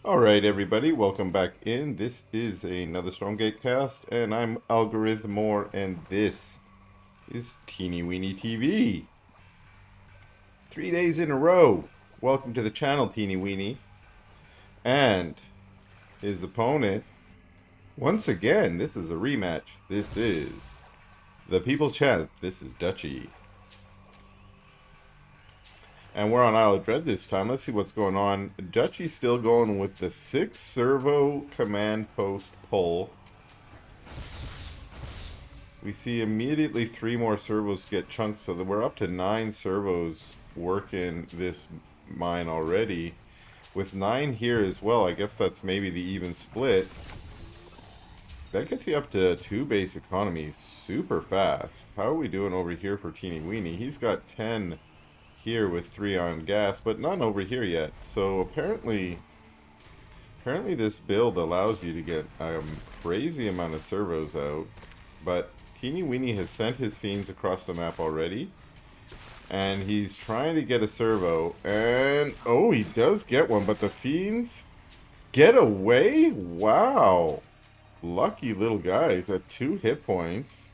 Alright everybody, welcome back in. This is another Stormgate cast, and I'm Algorithmore, and this is TeenyWeenyTV. 3 days in a row. Welcome to the channel, TeenyWeeny. And his opponent, once again, this is a rematch. This is the People's Champ. This is Dutchy. And we're on Isle of Dread this time. Let's see what's going on. Dutchy's still going with the 6 servo command post pull. We see immediately 3 more servos get chunked, so that we're up to 9 servos working this mine already. With 9 here as well, I guess that's maybe the even split. That gets you up to 2 base economy super fast. How are we doing over here for TeenyWeeny? He's got 10 here with 3 on gas, but none over here yet. So apparently this build allows you to get a crazy amount of servos out. But TeenyWeeny has sent his fiends across the map already, and he's trying to get a servo, and oh, he does get one, but the fiends get away. Wow, lucky little guy. He's at 2 hit points.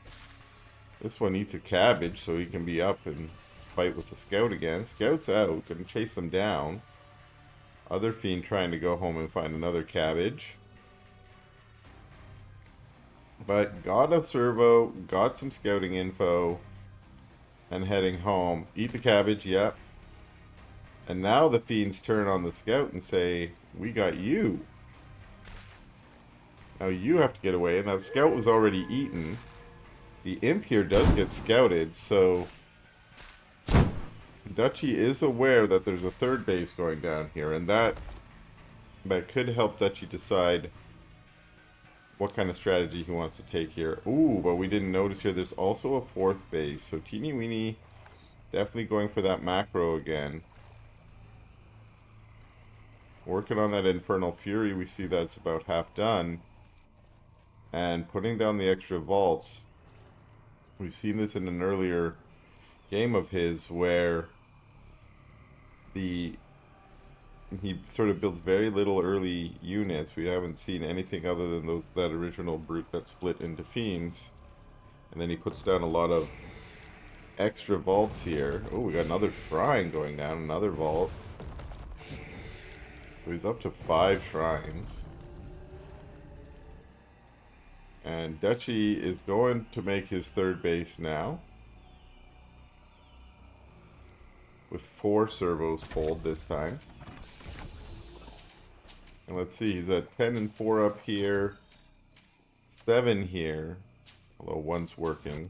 This one eats a cabbage so he can be up and fight with the scout again. Scout's out, gonna chase them down. Other fiend trying to go home and find another cabbage. But got a servo, got some scouting info, and heading home. Eat the cabbage, yep. And now the fiends turn on the scout and say, we got you. Now you have to get away, and that scout was already eaten. The imp here does get scouted, so Dutchy is aware that there's a 3rd base going down here, and that could help Dutchy decide what kind of strategy he wants to take here. Ooh, but we didn't notice here there's also a 4th base, so TeenyWeeny definitely going for that macro again. Working on that Infernal Fury, we see that's about half done. And putting down the extra vaults. We've seen this in an earlier game of his where he sort of builds very little early units. We haven't seen anything other than that original brute that split into fiends, and then he puts down a lot of extra vaults here. Oh, we got another shrine going down, another vault. So he's up to 5 shrines. And Dutchy is going to make his 3rd base now, with 4 servos pulled this time. And let's see, he's at 10 and 4 up here, 7 here, although 1's working.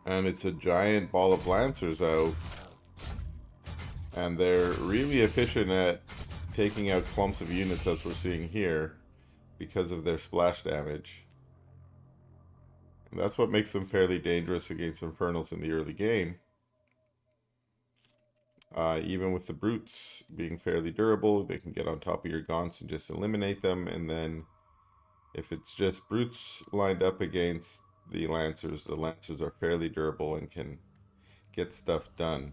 And it's a giant ball of lancers out, and they're really efficient at taking out clumps of units, as we're seeing here, because of their splash damage. And that's what makes them fairly dangerous against Infernals in the early game. Even with the brutes being fairly durable, they can get on top of your gaunts and just eliminate them. And then if it's just brutes lined up against the lancers are fairly durable and can get stuff done.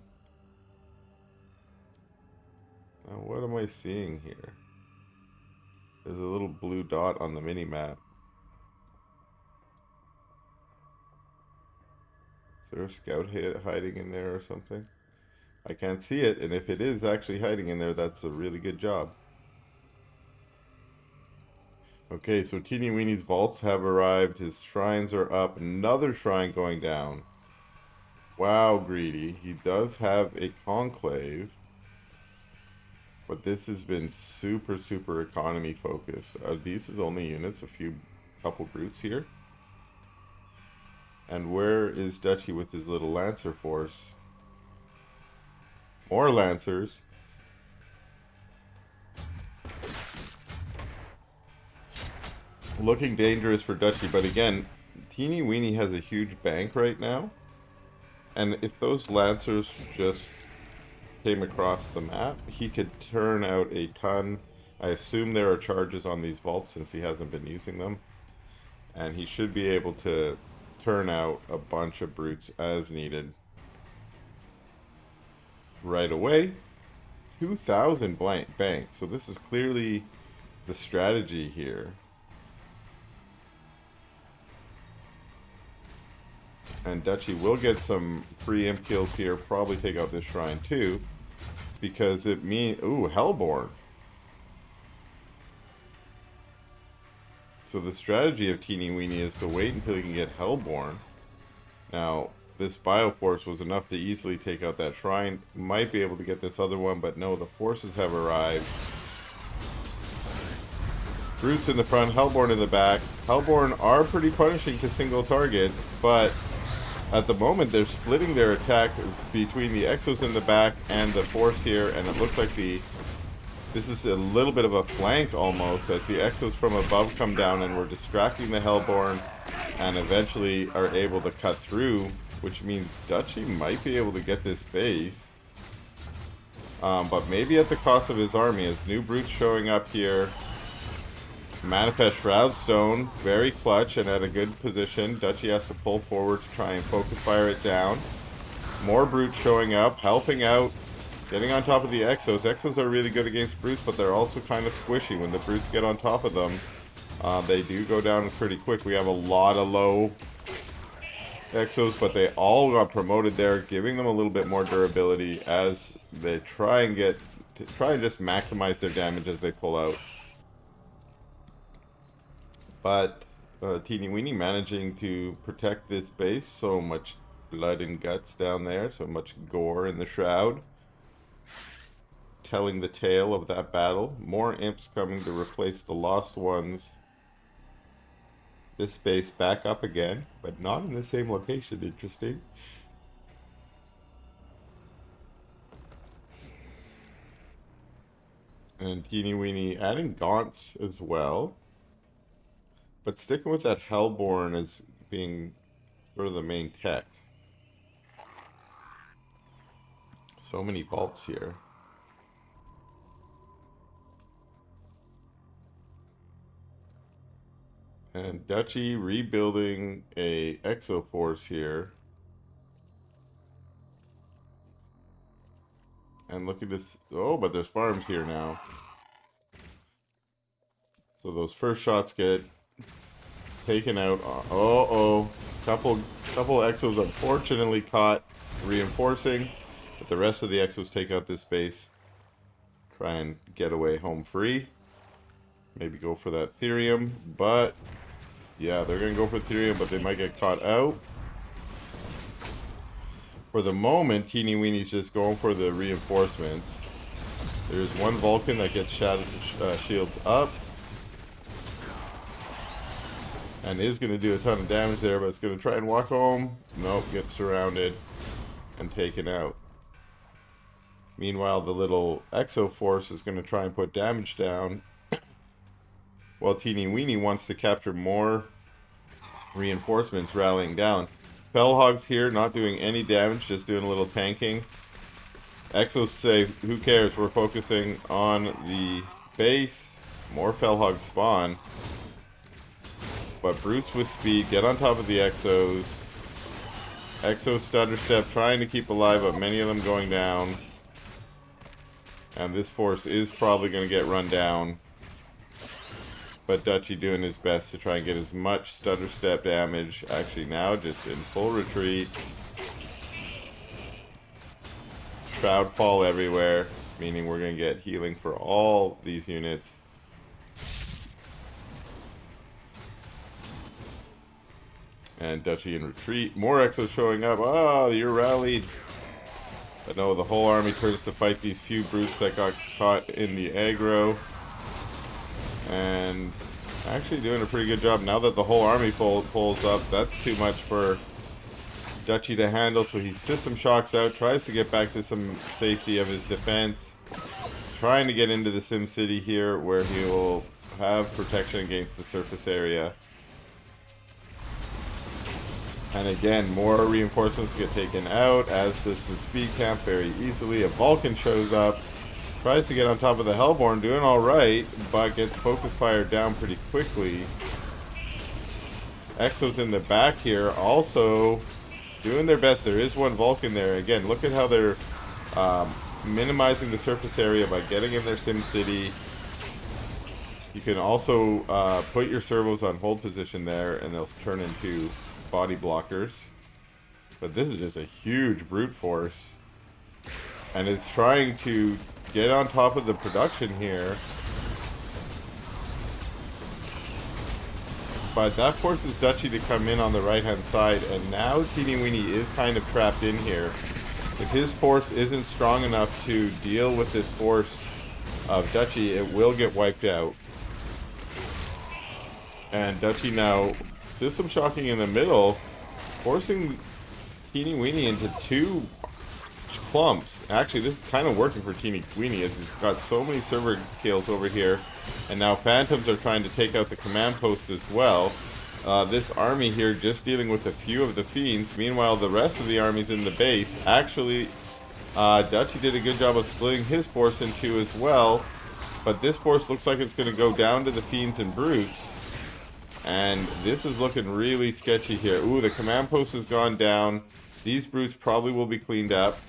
Now, what am I seeing here? There's a little blue dot on the mini-map. Is there a scout hiding in there or something? I can't see it, and if it is actually hiding in there, that's a really good job. Okay, so TeenyWeeny's vaults have arrived. His shrines are up. Another shrine going down. Wow, greedy. He does have a conclave, but this has been super, super economy focused. These is only units, couple brutes here. And where is Dutchy with his little lancer force? More lancers. Looking dangerous for Dutchy, but again, TeenyWeeny has a huge bank right now. And if those lancers just came across the map, he could turn out a ton. I assume there are charges on these vaults since he hasn't been using them. And he should be able to turn out a bunch of brutes as needed. right away. 2,000 blank bank. So this is clearly the strategy here. And Dutchy will get some free imp kills here. Probably take out this shrine too. Because it means... Ooh, Hellborn. So the strategy of TeenyWeeny is to wait until you can get Hellborn. Now, this Bioforce was enough to easily take out that shrine. Might be able to get this other one, but no, the forces have arrived. Brutes in the front, Hellborn in the back. Hellborn are pretty punishing to single targets, but at the moment they're splitting their attack between the Exos in the back and the Force here, and it looks like this is a little bit of a flank almost, as the Exos from above come down and we're distracting the Hellborn and eventually are able to cut through, which means Dutchy might be able to get this base. But maybe at the cost of his army, as new brutes showing up here. Manifest Shroudstone, very clutch and at a good position. Dutchy has to pull forward to try and focus fire it down. More brutes showing up, helping out, getting on top of the Exos. Exos are really good against brutes, but they're also kind of squishy. When the brutes get on top of them, they do go down pretty quick. We have a lot of low Exos, but they all got promoted there, giving them a little bit more durability as they try and just maximize their damage as they pull out. But TeenyWeeny managing to protect this base. So much blood and guts down there, so much gore in the shroud, telling the tale of that battle. More imps coming to replace the lost ones. This base back up again, but not in the same location. Interesting. And TeenyWeeny adding gaunts as well. But sticking with that Hellborn as being sort of the main tech. So many vaults here. And Dutchy rebuilding a Exoforce here. And look at this. Oh, but there's farms here now. So those first shots get taken out. Couple Exos unfortunately caught reinforcing, but the rest of the Exos take out this base. Try and get away home free. Maybe go for that Therium, but yeah, they're gonna go for Therium, but they might get caught out. For the moment, TeenyWeeny's just going for the reinforcements. There's one Vulcan that gets shields up. And is going to do a ton of damage there, but it's going to try and walk home. Nope, gets surrounded and taken out. Meanwhile, the little Exo Force is going to try and put damage down. While TeenyWeeny wants to capture more reinforcements rallying down. Fellhogs here, not doing any damage, just doing a little tanking. Exos say, who cares, we're focusing on the base. More Fellhogs spawn. But brutes with speed get on top of the Exos. Exos stutter step trying to keep alive, but many of them going down. And this force is probably going to get run down. But Dutchy doing his best to try and get as much stutter step damage. Actually now just in full retreat. Shroud fall everywhere, meaning we're going to get healing for all these units. And Dutchy in retreat. More Exos showing up. Oh, you're rallied. But no, the whole army turns to fight these few brutes that got caught in the aggro. And actually doing a pretty good job. Now that the whole army pulls up, that's too much for Dutchy to handle. So he system shocks out, tries to get back to some safety of his defense. Trying to get into the Sim City here, where he will have protection against the surface area. And again, more reinforcements get taken out, as does the speed camp very easily. A Vulcan shows up, tries to get on top of the Hellborn, doing alright, but gets focus fired down pretty quickly. Exos in the back here also doing their best. There is one Vulcan there. Again, look at how they're minimizing the surface area by getting in their Sim City. You can also put your servos on hold position there, and they'll turn into body blockers. But this is just a huge brute force. And it's trying to get on top of the production here. But that forces Dutchy to come in on the right-hand side, and now TeenyWeeny is kind of trapped in here. If his force isn't strong enough to deal with this force of Dutchy, it will get wiped out. And Dutchy now system shocking in the middle, forcing TeenyWeeny into two clumps. Actually, this is kind of working for TeenyWeeny as he's got so many server kills over here. And now Phantoms are trying to take out the command post as well. This army here just dealing with a few of the Fiends. Meanwhile, the rest of the army's in the base. Actually, Dutchy did a good job of splitting his force in two as well. But this force looks like it's going to go down to the Fiends and Brutes. And this is looking really sketchy here. Ooh, the command post has gone down. These Brutes probably will be cleaned up.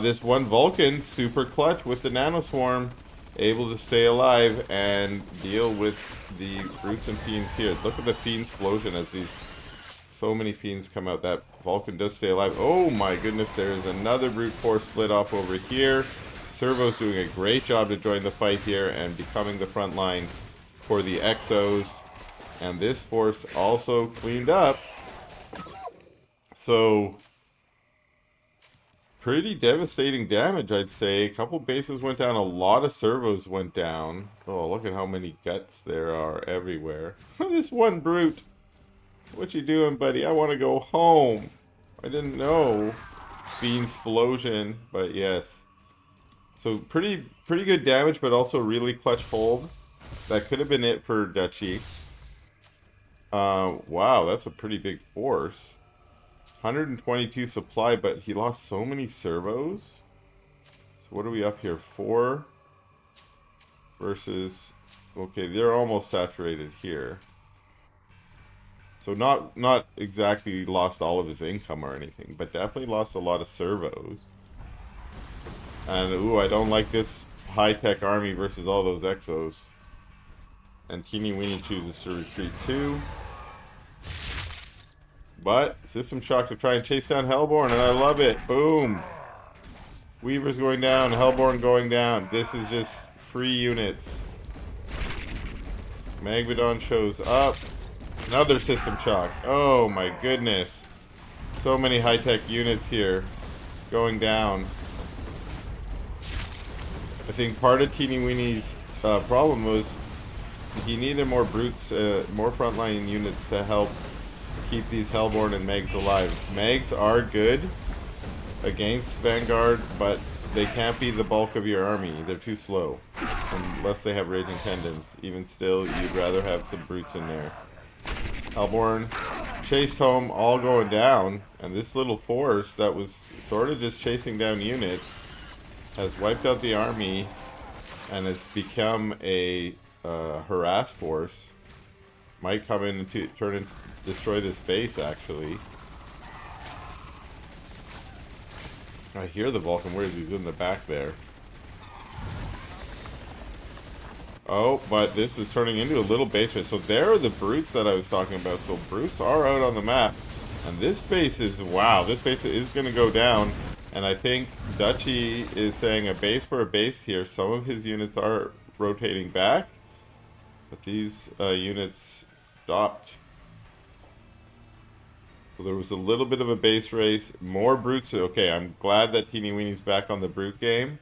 This one Vulcan, super clutch with the Nanoswarm, able to stay alive and deal with the Brutes and Fiends here. Look at the Fiends explosion as these so many Fiends come out. That Vulcan does stay alive. Oh my goodness, there is another Brute Force split off over here. Servo's doing a great job to join the fight here and becoming the front line for the Exos. And this force also cleaned up. So, pretty devastating damage, I'd say. A couple bases went down. A lot of servos went down. Oh, look at how many guts there are everywhere. This one brute. What you doing, buddy? I want to go home. I didn't know. Fiend explosion, but yes. So, pretty good damage, but also really clutch hold. That could have been it for Dutchy. Wow, that's a pretty big force. 122 supply, but he lost so many servos. So what are we up here? 4 versus... Okay, they're almost saturated here. So not exactly lost all of his income or anything, but definitely lost a lot of servos. And ooh, I don't like this high-tech army versus all those Exos. And TeenyWeeny chooses to retreat too. But system shock to try and chase down Hellborn, and I love it. Boom. Weaver's going down, Hellborn going down. This is just free units. Megalodon shows up. Another system shock. Oh my goodness. So many high-tech units here going down. I think part of TeenyWeeny's problem was he needed more brutes, more frontline units to help keep these Hellborn and Megs alive. Megs are good against Vanguard, but they can't be the bulk of your army. They're too slow. Unless they have Raging Tendons. Even still, you'd rather have some brutes in there. Hellborn chased home, all going down. And this little force that was sort of just chasing down units has wiped out the army and has become a harass force. Might come in and destroy this base, actually. I hear the Vulcan. Where is he? He's in the back there. Oh, but this is turning into a little base race. So there are the brutes that I was talking about. So brutes are out on the map. And this base is, wow, this base is going to go down. And I think Dutchy is saying a base for a base here. Some of his units are rotating back. But these units stopped. So there was a little bit of a base race. More brutes. Okay, I'm glad that TeenyWeeny's back on the brute game.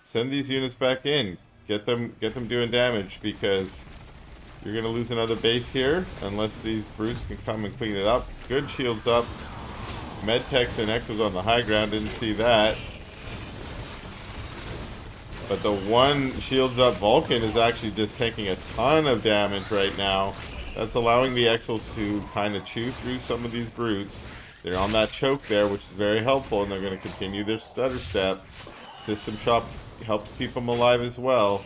Send these units back in. Get them doing damage, because you're going to lose another base here unless these brutes can come and clean it up. Good shields up. Medtechs and Exos on the high ground. Didn't see that. But the one shields up Vulcan is actually just taking a ton of damage right now. That's allowing the Exos to kind of chew through some of these brutes. They're on that choke there, which is very helpful, and they're going to continue their stutter step. System Shock helps keep them alive as well.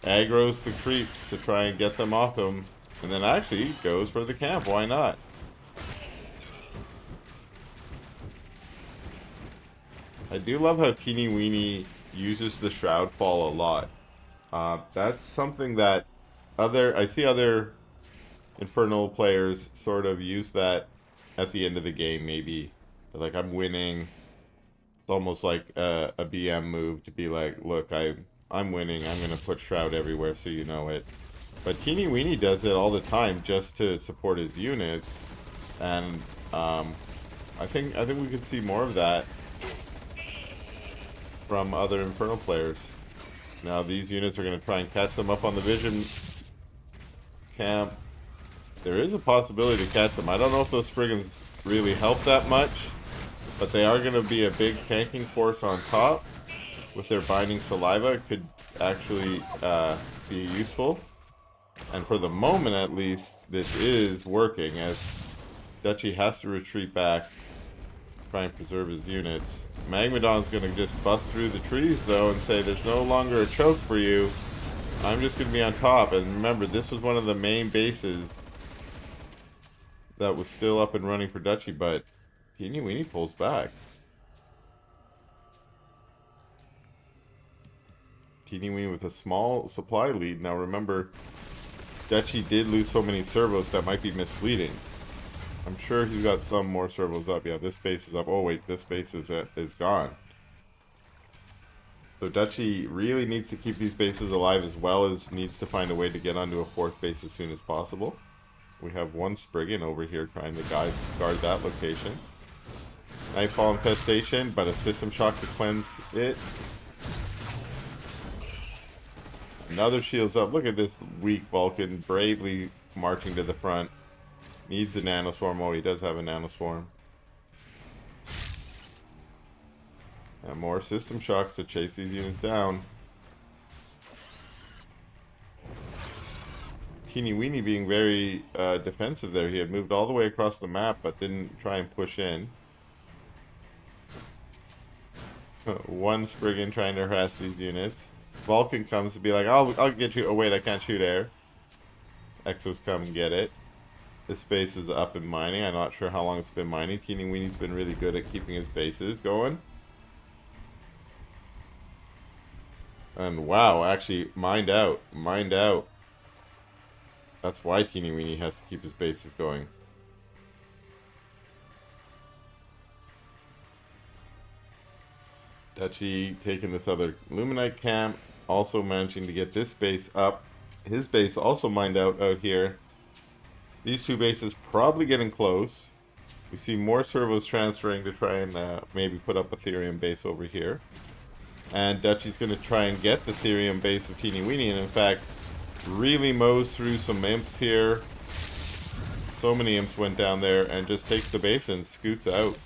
Aggro's the creeps to try and get them off them. And then actually goes for the camp. Why not? I do love how TeenyWeeny uses the Shroud Fall a lot. That's something that I see other Infernal players sort of use that at the end of the game, maybe. Like, I'm winning. It's almost like a BM move to be like, look, I'm winning. I'm going to put Shroud everywhere so you know it. But TeenyWeeny does it all the time just to support his units. And I think we could see more of that from other Infernal players. Now these units are going to try and catch them up on the vision camp. There is a possibility to catch them. I don't know if those Spriggans really help that much, but they are going to be a big tanking force on top. With their binding saliva, it could actually be useful. And for the moment, at least, this is working, as Dutchy has to retreat back, try and preserve his units. Magmadon's going to just bust through the trees, though, and say, there's no longer a choke for you. I'm just going to be on top. And remember, this was one of the main bases that was still up and running for Dutchy, but TeenyWeeny pulls back. TeenyWeeny with a small supply lead. Now remember, Dutchy did lose so many servos that might be misleading. I'm sure he's got some more servos up. Yeah, this base is up. Oh wait, this base is gone. So Dutchy really needs to keep these bases alive, as well as needs to find a way to get onto a fourth base as soon as possible. We have one Spriggan over here trying to guard that location. Nightfall Infestation, but a System Shock to cleanse it. Another shield's up. Look at this weak Vulcan bravely marching to the front. Needs a Nanoswarm. Oh, he does have a Nanoswarm. And more System Shocks to chase these units down. TeenyWeeny being very defensive there. He had moved all the way across the map, but didn't try and push in. One Spriggan trying to harass these units. Vulcan comes to be like, I'll get you. Oh wait, I can't shoot air. Exos come and get it. This base is up and mining. I'm not sure how long it's been mining. TeenyWeeny's been really good at keeping his bases going. And wow, actually mined out. Mined out. That's why TeenyWeeny has to keep his bases going. Dutchy taking this other Luminite camp. Also managing to get this base up. His base also mined out here. These two bases probably getting close. We see more servos transferring to try and maybe put up a Therium base over here. And Dutchy's going to try and get the Therium base of TeenyWeeny, and in fact, really mows through some imps here. So many imps went down there, and just takes the base and scoots out.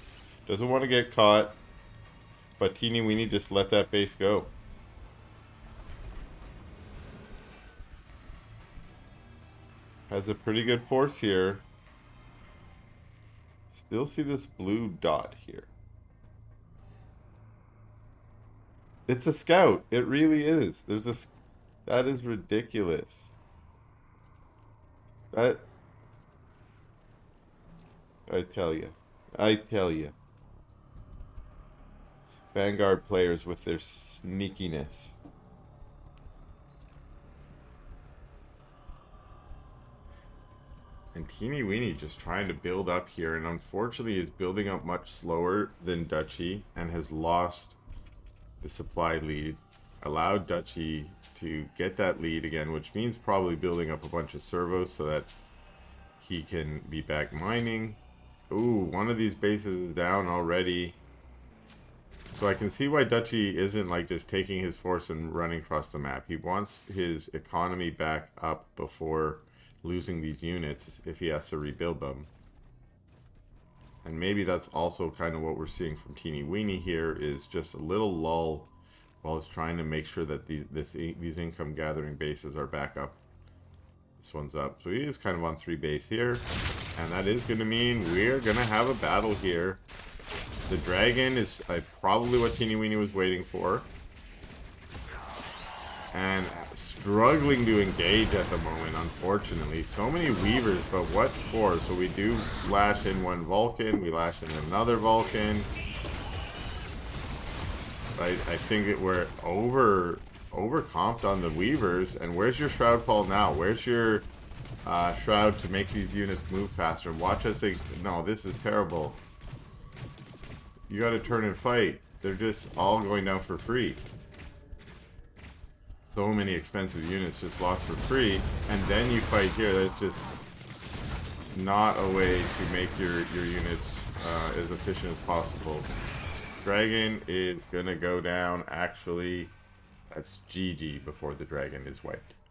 Doesn't want to get caught, but TeenyWeeny just let that base go. Has a pretty good force here. Still see this blue dot here. It's a scout. It really is. There's a... That is ridiculous. That... I tell you. I tell you. Vanguard players with their sneakiness. And TeenyWeeny just trying to build up here, and unfortunately is building up much slower than Dutchy and has lost the supply lead. Allowed Dutchy to get that lead again, which means probably building up a bunch of servos so that he can be back mining. Ooh, one of these bases is down already. So I can see why Dutchy isn't like just taking his force and running across the map. He wants his economy back up before losing these units if he has to rebuild them. And maybe that's also kind of what we're seeing from TeenyWeeny here, is just a little lull while he's trying to make sure that these income gathering bases are back up. This one's up. So he is kind of on 3 base here. And that is going to mean we're going to have a battle here. The dragon is probably what TeenyWeeny was waiting for. And struggling to engage at the moment, unfortunately. So many weavers, but what for? So we do lash in one Vulcan, we lash in another Vulcan. I think that we're overcomped on the weavers. And where's your shroud pole now? Where's your shroud to make these units move faster? Watch as they... No, this is terrible. You gotta turn and fight. They're just all going down for free. So many expensive units just lost for free. And then you fight here. That's just not a way to make your units as efficient as possible. Dragon is gonna go down. Actually, that's GG before the dragon is wiped.